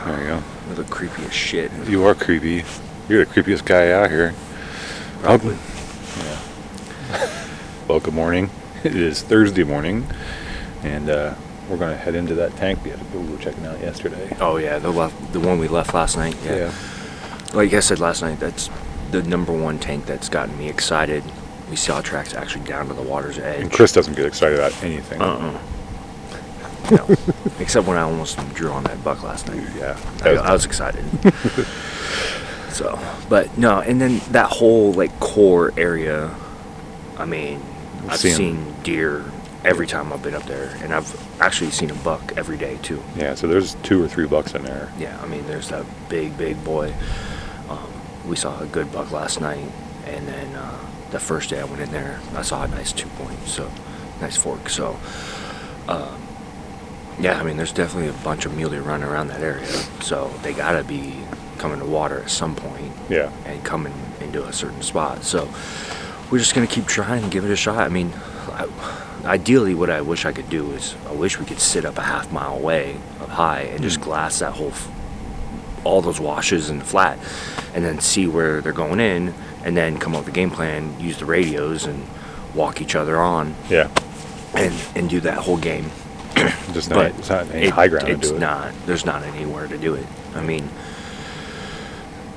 There you go. You look creepy as shit. You are creepy. You're the creepiest guy out here. Probably. Yeah. Well, good morning. It is Thursday morning, and we're going to head into that tank we were checking out yesterday. Oh yeah, the one we left last night. Yeah. Like I said last night, that's the number one tank that's gotten me excited. We saw tracks actually down to the water's edge. And Chris doesn't get excited about anything. No. Except when I almost drew on that buck last night. Yeah. I was excited. So, but no, and then that whole like core area, I mean, I've seen deer every time I've been up there, and I've actually seen a buck every day too. Yeah, so there's 2 or 3 bucks in there. Yeah, I mean, there's that big boy. We saw a good buck last night, and then the first day I went in there, I saw a nice 2-point, so nice fork. So, yeah, I mean, there's definitely a bunch of mule deer running around that area, so they gotta be coming to water at some point. Yeah. And coming into a certain spot. So we're just gonna keep trying and give it a shot. I mean, ideally, what I wish I could do is I wish we could sit up a half mile away up high and just glass that whole all those washes and the flat, and then see where they're going in, and then come up with a game plan, use the radios, and walk each other on. Yeah. And do that whole game. It's not any high ground to do it. It's not. There's not anywhere to do it. I mean,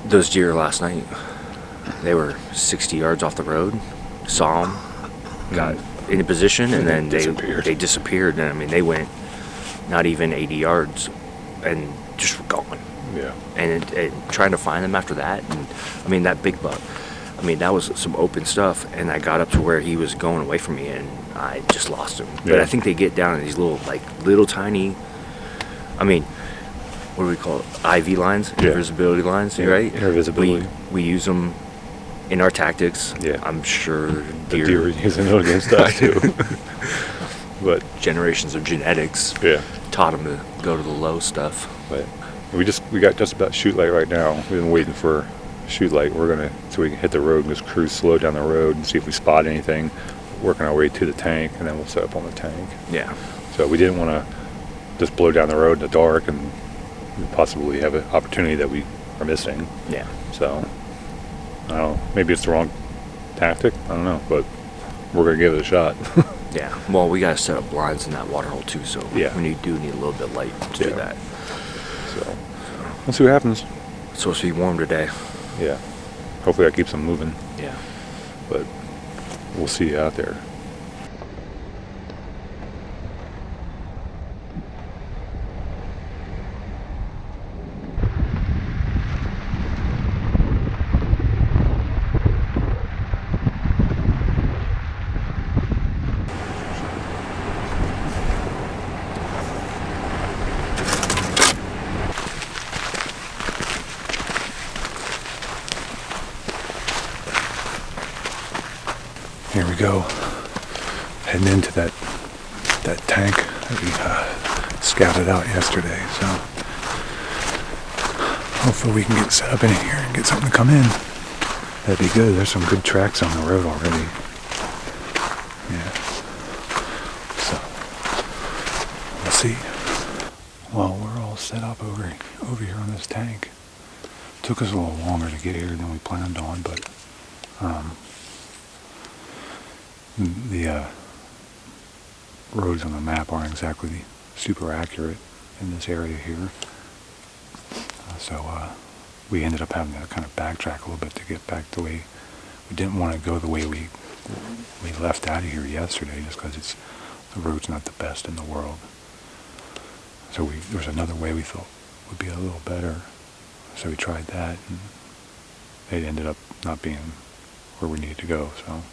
those deer last night, they were 60 yards off the road. Saw them, got in a position, and then they disappeared. And I mean, they went not even 80 yards, and just were gone. Yeah. And trying to find them after that, and I mean, that big buck, I mean, that was some open stuff, and I got up to where he was going away from me, and I just lost him. Yeah. But I think they get down in these little tiny, I mean, what do we call it? IV lines, invisibility lines, right? Invisibility. We use them in our tactics. Yeah. I'm sure The deer are using it against us too. But generations of genetics taught them to go to the low stuff. But we got just about shoot light right now. We've been waiting for shoot light. So we can hit the road and just cruise slow down the road and see if we spot anything. Working our way to the tank, and then we'll set up on the tank. Yeah. So we didn't want to just blow down the road in the dark and possibly have an opportunity that we are missing. Yeah. So I don't know. Maybe it's the wrong tactic. I don't know, but we're gonna give it a shot. Yeah. Well, we gotta set up blinds in that water hole too. So we do need a little bit of light to do that. So let's see what happens. It's supposed to be warm today. Yeah. Hopefully that keeps them moving. Yeah. But we'll see you out there. Here we go, heading into that tank that we scouted out yesterday. So hopefully we can get set up in here and get something to come in. That'd be good. There's some good tracks on the road already. Yeah. So we'll see. Well, we're all set up over here on this tank. Took us a little longer to get here than we planned on, but the roads on the map aren't exactly super accurate in this area here. So we ended up having to kind of backtrack a little bit to get back the way we didn't want to go, the way we left out of here yesterday, just because the road's not the best in the world. So there was another way we thought would be a little better. So we tried that, and it ended up not being where we needed to go. So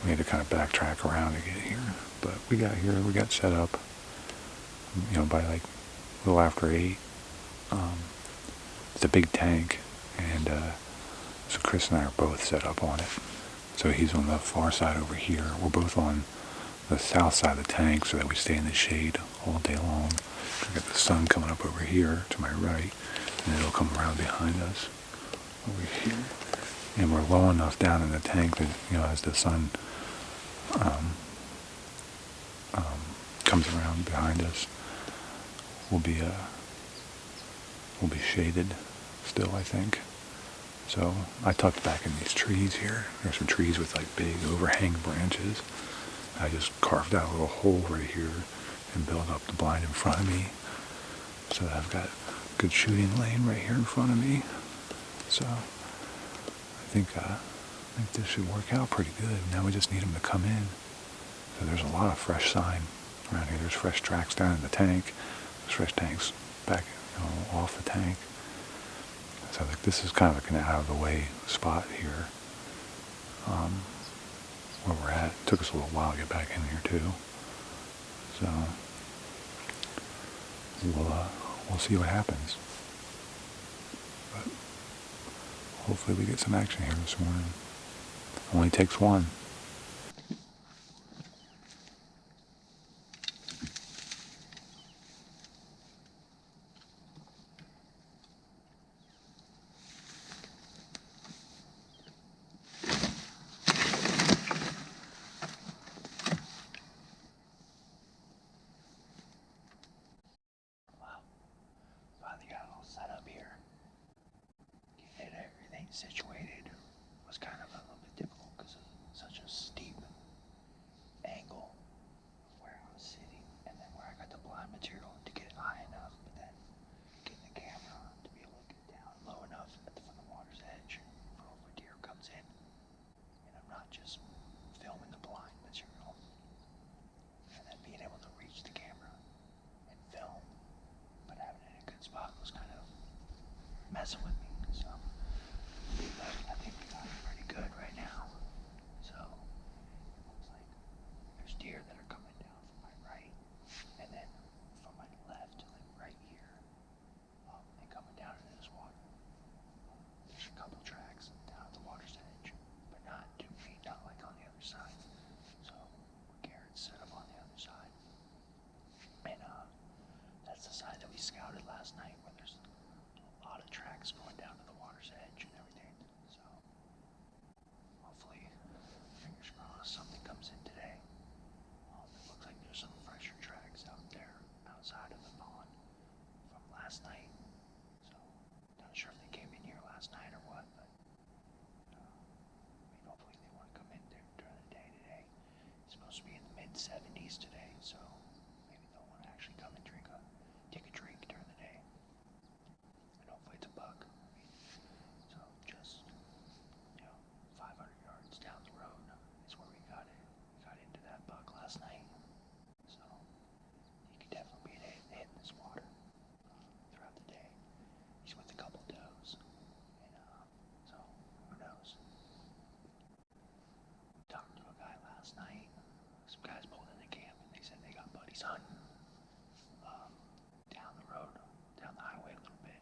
we had to kind of backtrack around to get here. But we got here, we got set up, by like a little after 8. It's a big tank, and so Chris and I are both set up on it. So he's on the far side over here. We're both on the south side of the tank so that we stay in the shade all day long. We got the sun coming up over here to my right, and then it'll come around behind us over here. And we're low enough down in the tank that, as the sun comes around behind us, we'll be will be shaded still, I think. So I tucked back in these trees here. There's some trees with like big overhang branches. I just carved out a little hole right here and built up the blind in front of me, so that I've got a good shooting lane right here in front of me. So I think this should work out pretty good. Now we just need them to come in. So there's a lot of fresh sign around here. There's fresh tracks down in the tank. There's fresh tanks back, off the tank. So like this is kind of like an out of the way spot here. Where we're at. It took us a little while to get back in here too. So we'll see what happens. But hopefully we get some action here this morning. Only takes one. Situated was kind of a little bit difficult because of such a steep angle where I was sitting and then where I got the blind material to get it high enough, but then getting the camera to be able to get down low enough from the water's edge for when deer comes in, and I'm not just filming the blind material, and then being able to reach the camera and film, but having it in a good spot was kind of messing with me. So I think we got it pretty good right now. So it looks like there's deer that are coming down from my right, and then from my left, like right here, and coming down into this water. There's a couple tracks down at the water's edge, but not too many, not like on the other side. So Garrett's set up on the other side, and that's the side that we scouted last night, where there's a lot of tracks going down to the water's edge and everything. So hopefully, fingers crossed, something comes in today. It looks like there's some fresher tracks out there outside of the pond from last night. So not sure if they came in here last night or what, but hopefully they want to come in there during the day today. It's supposed to be in the mid-70s today, so maybe they'll want to actually come and take a drink during the day. And hopefully it's a buck. So just 500 yards down the road is where we got it. We got into that buck last night. So he could definitely be hitting this water throughout the day. He's with a couple does, and so who knows? Talked to a guy last night. Some guys pulled into camp and they said they got buddies hunting down the road, down the highway a little bit,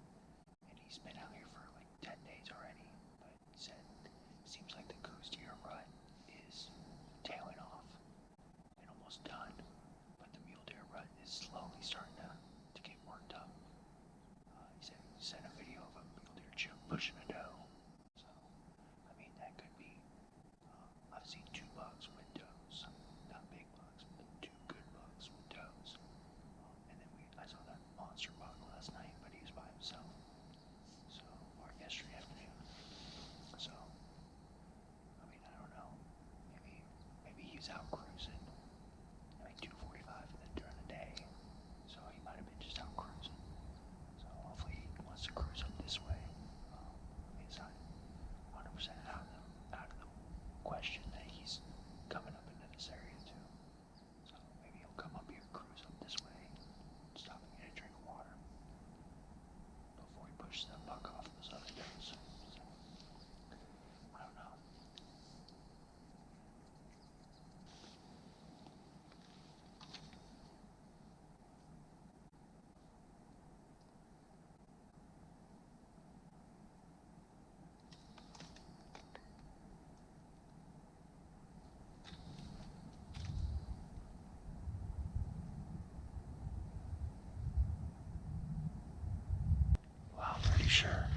and he's been out here for like 10 days already, but he said it seems like the goose deer rut is tailing off and almost done, but the mule deer rut is slowly starting to get worked up. He said he sent a video of a mule deer pushing a doe, so I mean that could be, I've seen 2 bucks with does, not big bucks, but 2 good bucks with does. And then I saw that monster buck last night, but he was by himself. So, or yesterday afternoon. So, I mean, I don't know. Maybe he was out cruising. Like 2:45 during the day. So he might have been just out cruising. So hopefully he wants to cruise up this way. I mean, it's not 100% out of the question that he's coming up into this area too. So maybe he'll come up here, cruise up this way, stop and get a drink of water before he pushes that buck off those other does. So, I don't know. Well, I'm pretty sure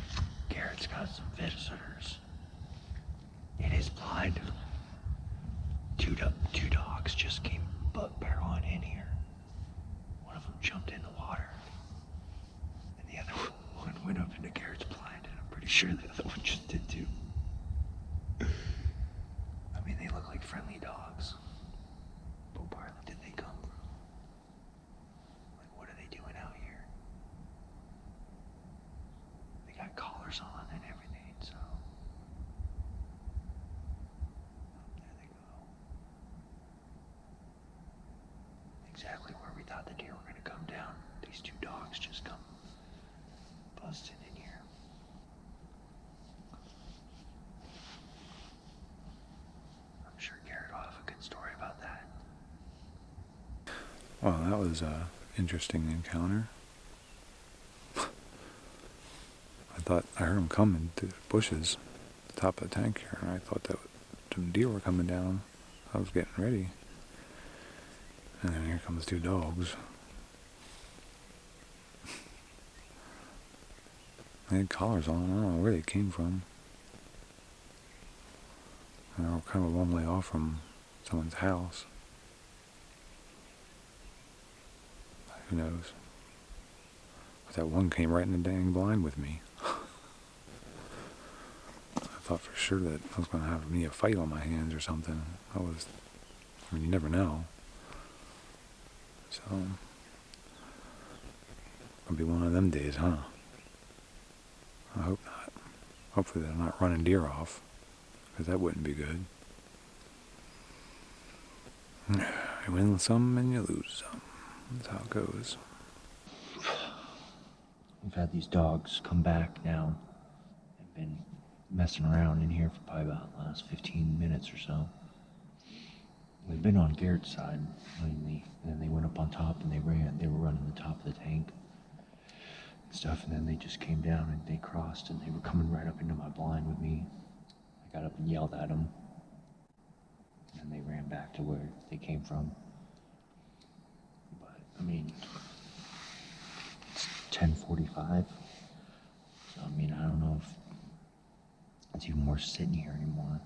Garrett's got some visitors. It is blind. Two dogs just came barreling in here. One of them jumped in the water, and the other one sure the other one just did too. I mean, they look like friendly dogs. But where did they come from? Like, what are they doing out here? They got collars on and everything, so. There they go. Exactly where we thought the deer were gonna come down. These two dogs just come busting in here. I'm sure Garrett will have a good story about that. Well, that was an interesting encounter. I heard them coming through the bushes, the top of the tank here, and I thought that some deer were coming down. I was getting ready. And then here comes two dogs. They had collars on. I don't know where they came from. And they were kind of a long way off from someone's house. Who knows? But that one came right in the dang blind with me. I thought for sure that I was going to have me a fight on my hands or something. I mean, you never know. So, it'll be one of them days, huh? I hope not. Hopefully they're not running deer off, because that wouldn't be good. You win some and you lose some. That's how it goes. We've had these dogs come back now and been messing around in here for probably about the last 15 minutes or so. They've been on Garrett's side mainly, and then they went up on top and they were running the top of the tank and stuff, and then they just came down and they crossed and they were coming right up into my blind with me. I got up and yelled at them, and they ran back to where they came from. But, I mean, it's 10:45, so I mean, I don't know if it's even worth sitting here anymore.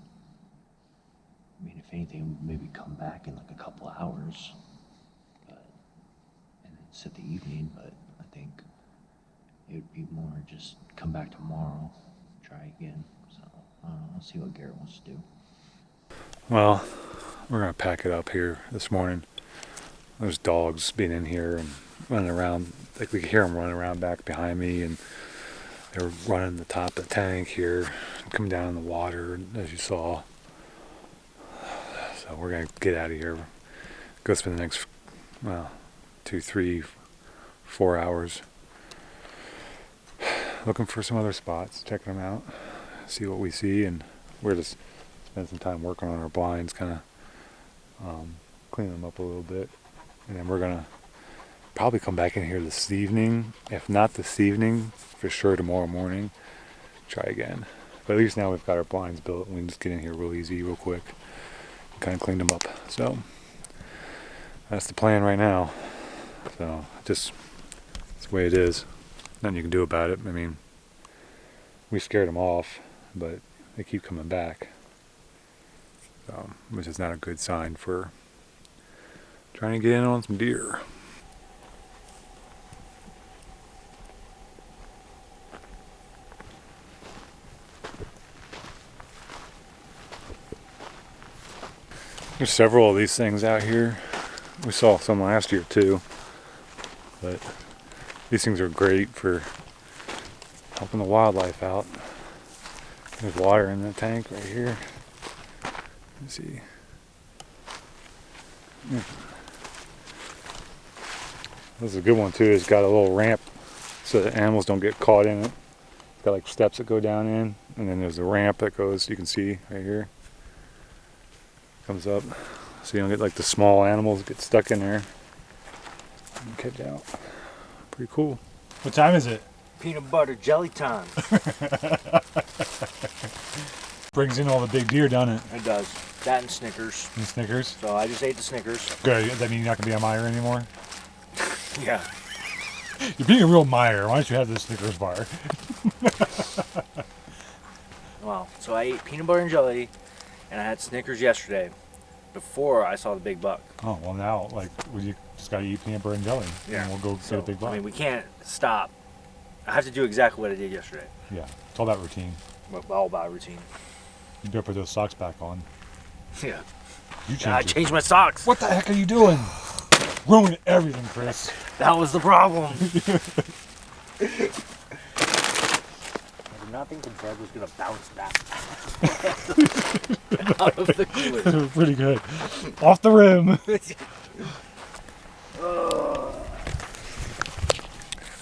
I mean, if anything, maybe come back in like a couple hours, and then sit the evening. But I think it would be more just come back tomorrow, try again. So I don't know. I'll see what Garrett wants to do. Well, we're going to pack it up here this morning. There's dogs being in here and running around. Like, we could hear them running around back behind me, and they were running the top of the tank here, coming down in the water, as you saw. So we're going to get out of here. Go spend the next, 2, 3, 4 hours looking for some other spots, checking them out, see what we see, and we're just spend some time working on our blinds, kind of cleaning them up a little bit. And then we're going to probably come back in here this evening. If not this evening, for sure tomorrow morning, try again. But at least now we've got our blinds built, and we can just get in here real easy, real quick. Kind of cleaned them up. So that's the plan right now. So just that's the way it is. Nothing you can do about it. I mean, we scared them off, but they keep coming back. So, which is not a good sign for trying to get in on some deer. There's several of these things out here. We saw some last year too, but these things are great for helping the wildlife out. There's water in the tank right here. Let's see. Yeah. This is a good one too. It's got a little ramp so that animals don't get caught in it. It's got like steps that go down in, and then there's a ramp that goes, you can see right here. Comes up, so you don't get like the small animals get stuck in there and catch out. Pretty cool. What time is it? Peanut butter jelly time. Brings in all the big deer, doesn't it? It does. That and Snickers. And Snickers. So I just ate the Snickers. Good. Does that mean you're not gonna be a Meyer anymore? Yeah. You're being a real Meyer. Why don't you have this Snickers bar? Well, so I ate peanut butter and jelly, and I had Snickers yesterday, before I saw the big buck. Oh well, now you just gotta eat peanut butter and jelly. Yeah. And we'll go So, get a big buck. I mean, we can't stop I have to do exactly what I did yesterday. Yeah, it's all about routine. All about routine. You better put those socks back on. Yeah. You changed I it. changed my socks. What the heck are you doing? Ruining everything, Chris. That was the problem. I did not think the bread was going to bounce back out of the cooler. Pretty good. Off the rim.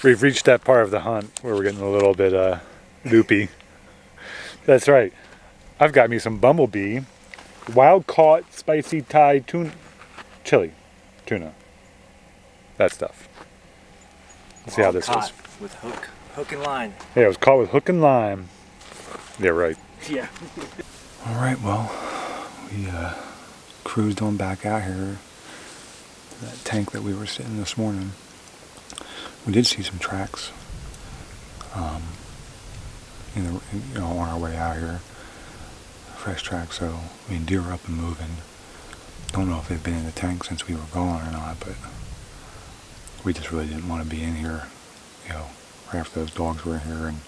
We've reached that part of the hunt where we're getting a little bit loopy. That's right. I've got me some bumblebee, wild caught spicy Thai chili tuna. That stuff. Let's see how this is. With hook and line. Yeah, it was caught with hook and line. Yeah, right. Yeah. All right, well, we cruised on back out here to that tank that we were sitting this morning. We did see some tracks, on our way out here. Fresh tracks, so I mean, deer are up and moving. Don't know if they've been in the tank since we were gone or not, but we just really didn't want to be in here, right after those dogs were in here and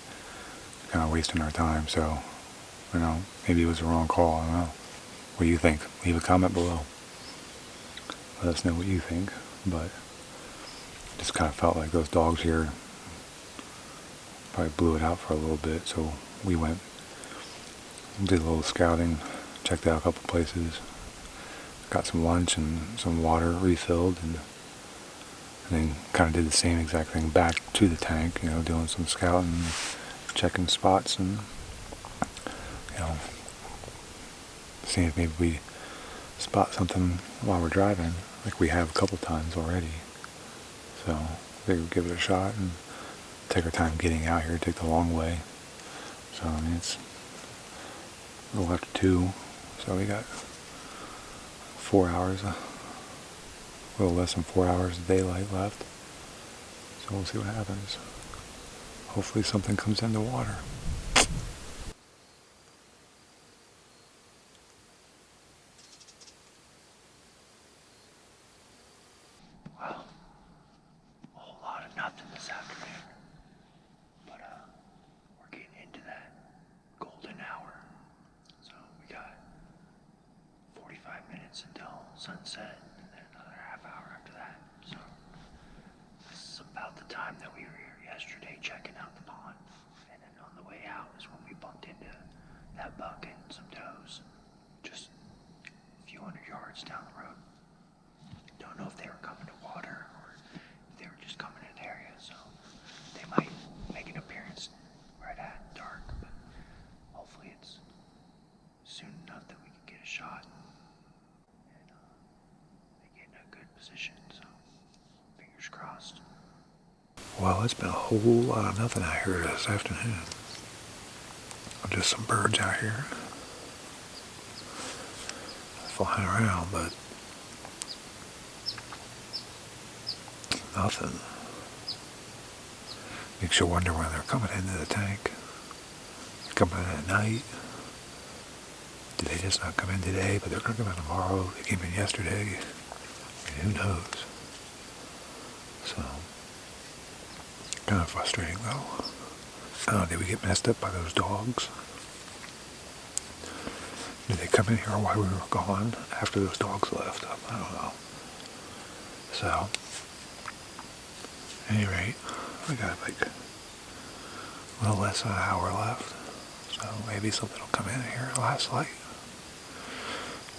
kind of wasting our time. So, maybe it was the wrong call. I don't know. What do you think? Leave a comment below. Let us know what you think. But just kind of felt like those dogs here probably blew it out for a little bit. So we went, did a little scouting, checked out a couple places, got some lunch and some water refilled, and then kind of did the same exact thing back to the tank, doing some scouting, checking spots, and seeing if maybe we spot something while we're driving, like we have a couple times already. So they would give it a shot and take our time getting out here, take the long way. So I mean, it's a little after 2, so we got 4 hours, a little less than 4 hours of daylight left. So we'll see what happens. Hopefully something comes in the water. Well, a whole lot of nothing this afternoon. But we're getting into that golden hour. So we got 45 minutes until sunset, and then another half hour after that. So this is about the time that we were here yesterday checking out the pond. And then on the way out is when we bumped into that buck and some does. Just a few hundred yards down the road. Don't know if they were coming to water or if they were just coming in the area, so they might make an appearance right at dark, but hopefully it's soon enough that we can get a shot. And they get in a good position, so fingers crossed. Well, it's been a whole lot of nothing out here this afternoon. Just some birds out here flying around, but nothing. Makes you wonder when they're coming into the tank. Coming in at night. Did they just not come in today, but they're going to come in tomorrow? They came in yesterday. I mean, who knows? So, kind of frustrating though. I don't know, did we get messed up by those dogs? Did they come in here while we were gone after those dogs left? I don't know. So, at any rate, we got like a little less than an hour left. So maybe something will come in here at last light.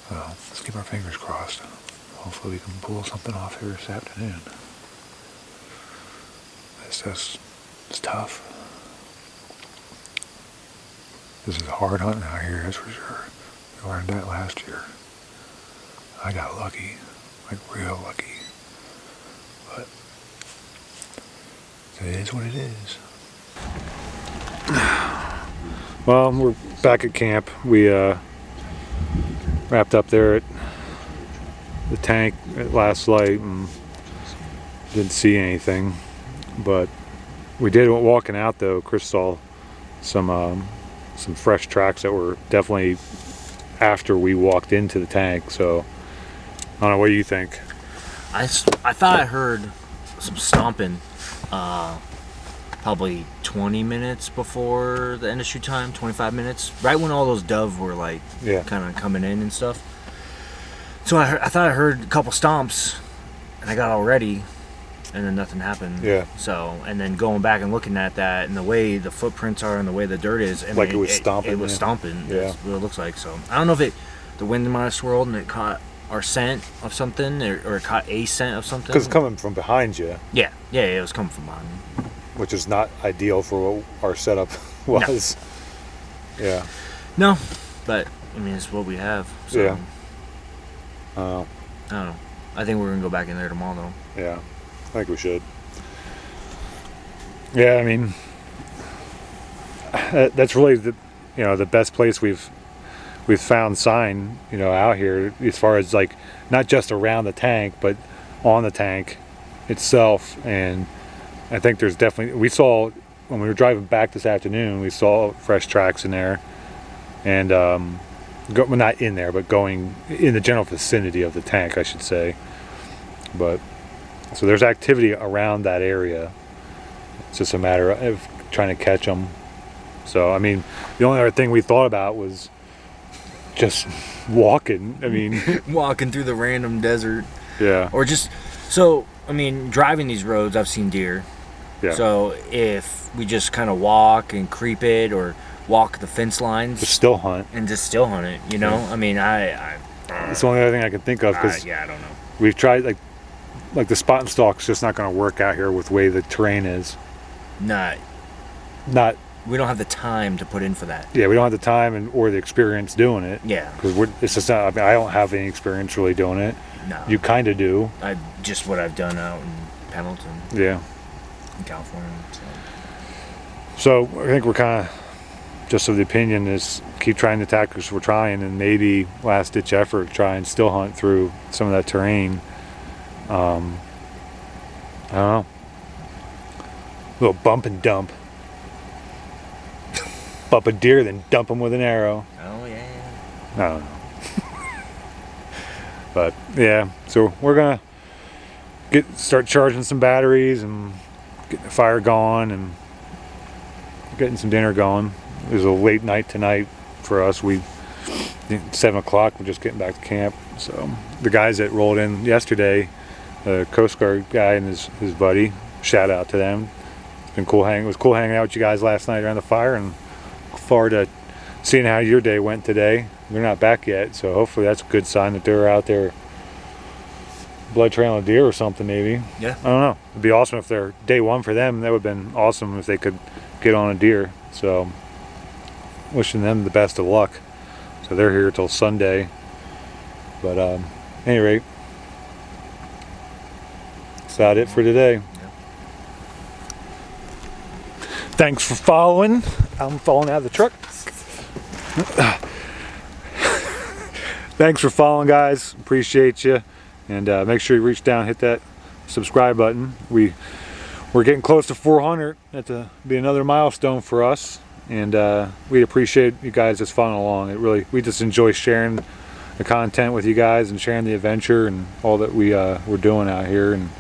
So let's keep our fingers crossed. Hopefully we can pull something off here this afternoon. It's tough. This is hard hunting out here, that's for sure. We learned that last year. I got lucky, like real lucky. But it is what it is. Well, we're back at camp. We wrapped up there at the tank at last light and didn't see anything. But we did, walking out though, Chris saw some fresh tracks that were definitely after we walked into the tank. So I don't know, what do you think? I thought I heard some stomping probably 20 minutes before the end of shoot time, 25 minutes, right when all those dove were like kind of coming in and stuff. So I thought I heard a couple stomps, and I got all ready, and then nothing happened. Yeah. So, and then going back and looking at that and the way the footprints are and the way the dirt is, I Like mean, it was stomping. It was stomping. Yeah. That's what it looks like. So I don't know if the wind might have swirled and it caught our scent of something, or it caught a scent of something. Because it's coming from behind you, Yeah, it was coming from behind me. which is not ideal for what our setup was. Yeah. No, but I mean it's what we have. So, Yeah. I don't know. I think we're gonna go back in there tomorrow though. Yeah, I think we should. Yeah, I mean, that's really the best place we've found sign out here, as far as like not just around the tank but on the tank itself. And I think there's definitely, we saw when we were driving back this afternoon, we saw fresh tracks in there, and well, not in there, but going in the general vicinity of the tank, I should say. But so there's activity around that area. It's just a matter of trying to catch them. So I mean, the only other thing we thought about was just walking. I mean, walking through the random desert. Yeah. Or just, so I mean, driving these roads, I've seen deer. Yeah. So if we just kind of walk and creep it, or walk the fence lines, Just still hunt. and just still hunt it, you know. Yeah. I mean, It's the only other thing I can think of, because I don't know. we've tried like the spot and stalk's just not going to work out here with the way the terrain is. Not. We don't have the time to put in for that. Yeah, we don't have the time or the experience doing it. Yeah. Because it's just not. I mean, I don't have any experience really doing it. No. You kind of do. Just what I've done out in Pendleton, Yeah. in California. So I think we're kind of just of the opinion is keep trying to tackle, because we're trying, and maybe last ditch effort try and still hunt through some of that terrain. I don't know. A little bump and dump. Bump a deer, then dump him with an arrow. Oh yeah. I don't know. But yeah, so we're gonna start charging some batteries and getting the fire going and getting some dinner going. It was a late night tonight for us. 7 o'clock, we're just getting back to camp. So the guys that rolled in yesterday, the Coast Guard guy and his buddy, shout out to them. It's been cool hanging. It was cool hanging out with you guys last night around the fire, and look forward to seeing how your day went today. They're not back yet, so hopefully that's a good sign that they're out there blood trailing a deer or something, maybe. Yeah. I don't know. It'd be awesome if they're day one for them. That would have been awesome if they could get on a deer. So wishing them the best of luck. So they're here till Sunday. But at any rate, that's about it for today. Yeah. Thanks for following. I'm falling out of the truck. Thanks for following, guys. Appreciate you. And make sure you reach down and hit that subscribe button. We're getting close to 400. That'll be another milestone for us. And we appreciate you guys just following along. We just enjoy sharing the content with you guys and sharing the adventure and all that we're doing out here. And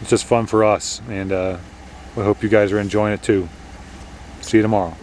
it's just fun for us. And we hope you guys are enjoying it too. See you tomorrow.